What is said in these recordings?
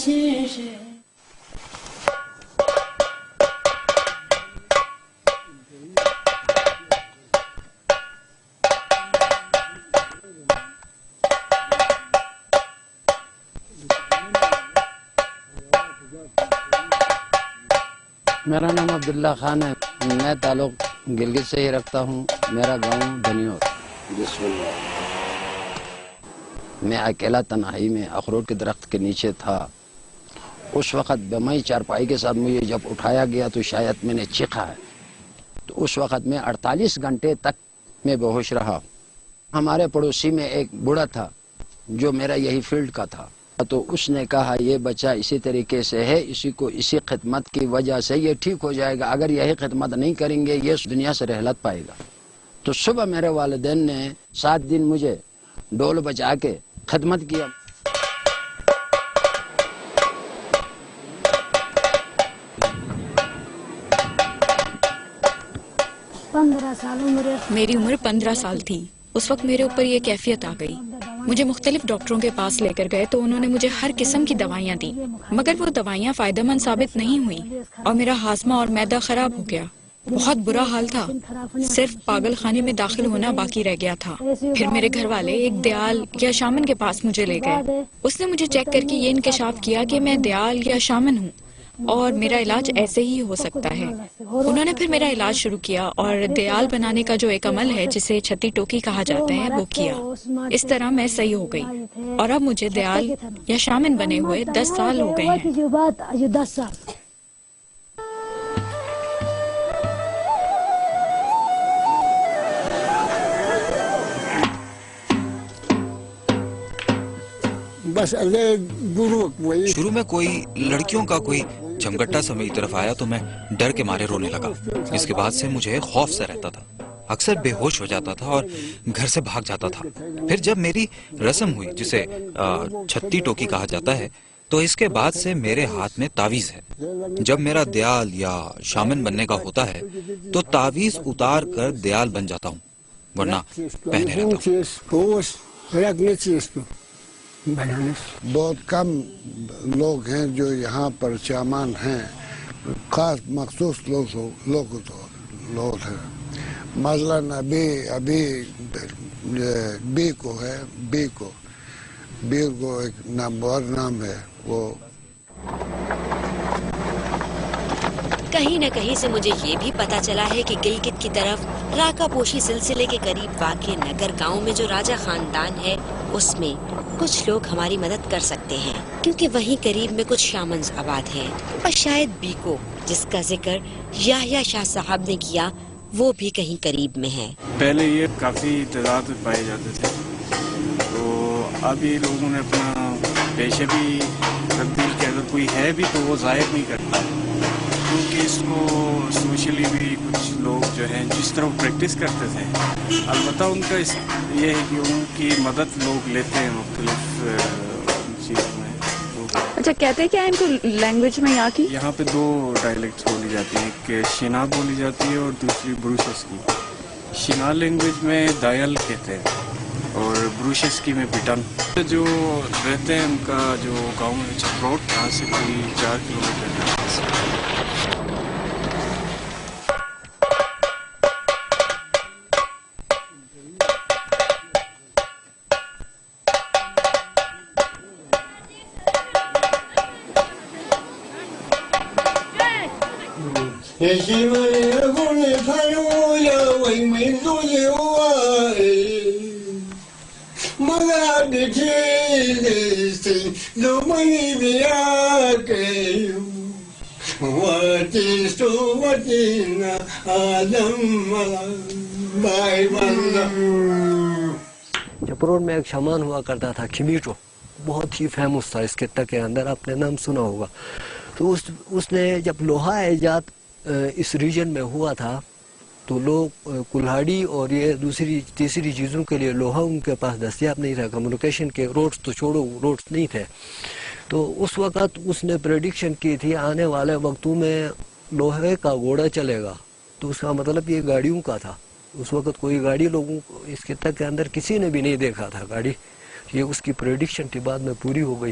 میرا نام عبداللہ خان ہے، میں تعلق گلگت سے ہی رکھتا ہوں، میرا گاؤں دنیور۔ بسم اللہ۔ میں اکیلا تنہائی میں اخروٹ کے درخت کے نیچے تھا، اس وقت بمئی چارپائی کے ساتھ مجھے جب اٹھایا گیا تو شاید میں نے چیخا ہے، تو اس وقت میں 48 گھنٹے تک میں بے ہوش رہا۔ ہمارے پڑوسی میں ایک بوڑھا تھا جو میرا یہی فیلڈ کا تھا، تو اس نے کہا یہ بچہ اسی طریقے سے ہے، اسی کو اسی خدمت کی وجہ سے یہ ٹھیک ہو جائے گا، اگر یہی خدمت نہیں کریں گے یہ دنیا سے رحلت پائے گا۔ تو صبح میرے والدین نے 7 دن مجھے ڈول بجا کے خدمت کیا۔ 15 سال میری عمر 15 سال تھی۔ اس وقت میرے اوپر یہ کیفیت آ گئی۔ مجھے مختلف ڈاکٹروں کے پاس لے کر گئے تو انہوں نے مجھے ہر قسم کی دوائیاں دی، مگر وہ دوائیاں فائدہ مند ثابت نہیں ہوئیں اور میرا ہاضمہ اور معدہ خراب ہو گیا۔ بہت برا حال تھا، صرف پاگل خانے میں داخل ہونا باقی رہ گیا تھا۔ پھر میرے گھر والے ایک دیال یا شامن کے پاس مجھے لے گئے۔ اس نے مجھے چیک کر کے یہ انکشاف کیا کہ میں دیال یا شامن ہوں اور میرا علاج ایسے ہی ہو سکتا ہے۔ انہوں نے پھر میرا علاج شروع کیا اور دیال بنانے کا جو ایک عمل ہے جسے چھتی ٹوکی کہا جاتا ہے وہ کیا۔ اس طرح میں صحیح ہو گئی اور اب مجھے دیال یا شامن بنے ہوئے 10 سال ہو گئے ہیں۔ شروع میں کوئی لڑکیوں کا کوئی جھمگٹا سا میری طرف آیا تو میں ڈر کے مارے رونے لگا۔ اس کے بعد سے مجھے خوف سے رہتا تھا، اکثر بے ہوش ہو جاتا تھا اور گھر سے بھاگ جاتا تھا۔ پھر جب میری رسم ہوئی جسے چھتی ٹوکی کہا جاتا ہے تو اس کے بعد سے میرے ہاتھ میں تعویذ ہے۔ جب میرا دیال یا شامن بننے کا ہوتا ہے تو تعویذ اتار کر دیال بن جاتا ہوں، ورنہ پہنے رہتا ہوں۔ بہت کم لوگ ہیں جو یہاں پر چامان ہیں، خاص مخصوص لوگ ہیں۔ مثلاً ابھی بی کو ایک نامور نام ہے وہ۔ کہیں نہ کہیں سے مجھے یہ بھی پتا چلا ہے کہ گلگت کی طرف راکا پوشی سلسلے کے قریب واقع نگر گاؤں میں جو راجہ خاندان ہے اس میں کچھ لوگ ہماری مدد کر سکتے ہیں، کیونکہ وہیں قریب میں کچھ شامنز آباد ہیں، اور شاید بیکو جس کا ذکر یحییٰ شاہ صاحب نے کیا وہ بھی کہیں قریب میں ہے۔ پہلے یہ کافی تعداد میں پائے جاتے تھے، تو اب یہ لوگوں نے اپنا پیشے بھی تبدیل کیا، اگر کوئی ہے بھی تو وہ ظاہر نہیں کرتا، کیونکہ اس کو سوشلی بھی کچھ لوگ جو ہیں جس طرح پریکٹس کرتے تھے، البتہ ان کا یہ ہے کہ ان کی مدد لوگ لیتے ہیں مختلف چیزوں میں۔ اچھا، کہتے ہیں کیا ان کو لینگویج میں یہاں پہ 2 ڈائلیکٹس بولی جاتی ہیں، ایک شنا بولی جاتی ہے اور دوسری بروشس کی۔ شنا لینگویج میں دایل کہتے ہیں اور بروشس کی میں پٹن۔ جو رہتے ہیں ان کا جو گاؤں ہے چپروٹ، یہاں سے کوئی 4 کلومیٹر ہے۔ چپروٹ میں ایک شامان ہوا کرتا تھا کھمیٹو، بہت ہی فیمس تھا اس خطے کے اندر، آپ نے نام سنا ہوگا۔ تو اس نے جب لوہا ایجاد اس ریجن میں ہوا تھا تو لوگ کلہاڑی اور یہ دوسری تیسری چیزوں کے لیے لوہا ان کے پاس دستیاب نہیں تھا، کمیونیکیشن کے روڈز تو چھوڑو، روڈز نہیں تھے۔ تو اس وقت اس نے پریڈکشن کی تھی آنے والے وقتوں میں لوہے کا گھوڑا چلے گا، تو اس کا مطلب یہ گاڑیوں کا تھا۔ اس وقت کوئی گاڑی لوگوں کو اس خطے کے اندر کسی نے بھی نہیں دیکھا تھا گاڑی، یہ اس کی پریڈکشن تھی، بعد میں پوری ہو گئی۔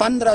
15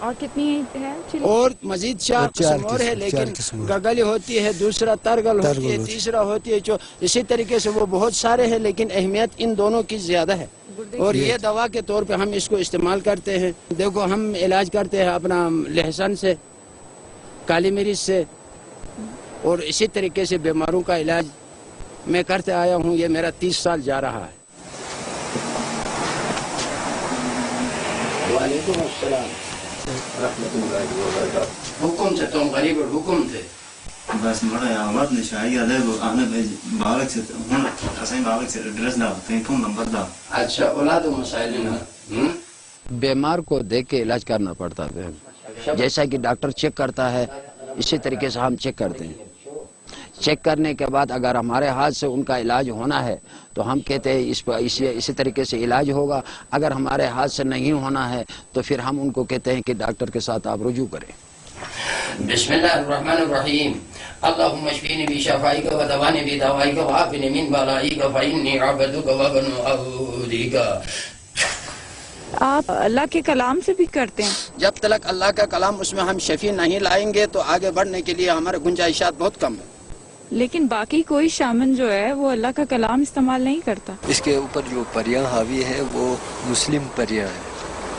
اور کتنی ہے؟ اور مزید 4 قسم اور ہے، لیکن گگل ہوتی ہے، دوسرا ترگل ہوتی ہے، تیسرا ہوتی ہے جو اسی طریقے سے وہ بہت سارے ہیں، لیکن اہمیت ان دونوں کی زیادہ ہے، اور یہ دوا کے طور پہ ہم اس کو استعمال کرتے ہیں۔ دیکھو ہم علاج کرتے ہیں اپنا لہسن سے، کالی مرچ سے، اور اسی طریقے سے بیماروں کا علاج میں کرتے آیا ہوں، یہ میرا 30 سال جا رہا ہے۔ وعلیکم السلام رحمۃ اللہ وبرکاتہ۔ حکم سے تم غریب حکم تھے بس مڑا آواز نشائی آدھے آنے باغ سے ہوں اسیں باغ سے ایڈریس دا تین فون نمبر دا۔ اچھا اولاد و مسائل نا بیمار کو دیکھ کے علاج کرنا پڑتا ہے، جیسا کہ ڈاکٹر چیک کرتا ہے اسی طریقے سے ہم چیک کرتے ہیں۔ چیک کرنے کے بعد اگر ہمارے ہاتھ سے ان کا علاج ہونا ہے تو ہم کہتے ہیں اسی طریقے سے علاج ہوگا، اگر ہمارے ہاتھ سے نہیں ہونا ہے تو پھر ہم ان کو کہتے ہیں کہ ڈاکٹر کے ساتھ آپ رجوع کریں۔ بسم اللہ الرحمن الرحیم، اللہم اشفینی بشفائک و دوانی بدوائک و عافنی من بلائک فإنی عبدک و ابن عبدک۔ آپ اللہ کے کلام سے بھی کرتے ہیں؟ جب تک اللہ کا کلام اس میں ہم شفیع نہیں لائیں گے تو آگے بڑھنے کے لیے ہمارے گنجائشات بہت کم ہیں۔ لیکن باقی کوئی شامن جو ہے وہ اللہ کا کلام استعمال نہیں کرتا۔ اس کے اوپر جو پریاں حاوی ہے وہ مسلم پریاں ہیں،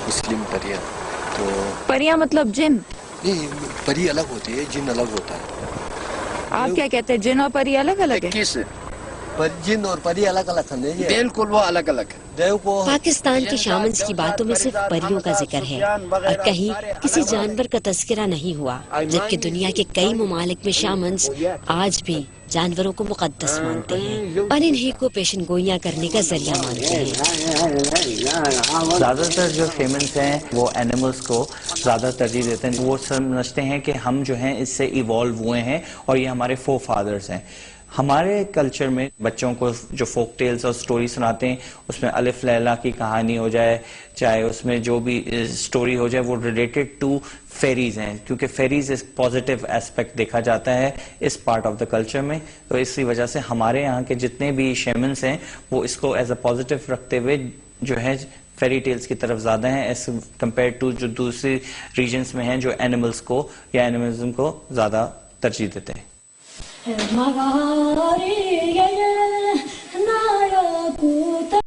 مسلم پریاں۔ تو پریاں مطلب جن؟ نہیں، پری الگ ہوتی ہے، جن الگ ہوتا ہے۔ آپ کیا کہتے ہیں، جن اور پری الگ الگ ہے؟ کس جن اور پری الگ الگ ہیں، بالکل وہ الگ الگ ہے۔ پاکستان کے شامنز کی باتوں میں صرف پریوں کا ذکر ہے اور کہیں کسی جانور کا تذکرہ نہیں ہوا، جبکہ دنیا کے کئی ممالک میں شامنز آج بھی جانوروں کو مقدس مانتے ہیں اور انہیں کو پیشن گوئیاں کرنے کا ذریعہ مانتے ہیں۔ زیادہ تر جو شیمنز ہیں وہ اینیملز کو زیادہ ترجیح دیتے ہیں، وہ سمجھتے ہیں کہ ہم جو ہیں اس سے ایوالو ہوئے ہیں اور یہ ہمارے فور فادرز ہیں۔ ہمارے کلچر میں بچوں کو جو فوک ٹیلز اور سٹوری سناتے ہیں اس میں الف لیلا کی کہانی ہو جائے، چاہے اس میں جو بھی سٹوری ہو جائے، وہ ریلیٹڈ ٹو فیریز ہیں، کیونکہ فیریز ایک پازیٹیو ایسپیکٹ دیکھا جاتا ہے اس پارٹ آف دا کلچر میں، تو اسی وجہ سے ہمارے یہاں کے جتنے بھی شیمنز ہیں وہ اس کو ایز اے پازیٹیو رکھتے ہوئے جو ہے فیری ٹیلز کی طرف زیادہ ہیں ایز کمپیئر ٹو جو دوسری ریجنز میں ہیں جو اینیملز کو یا اینیملزم کو زیادہ ترجیح دیتے ہیں۔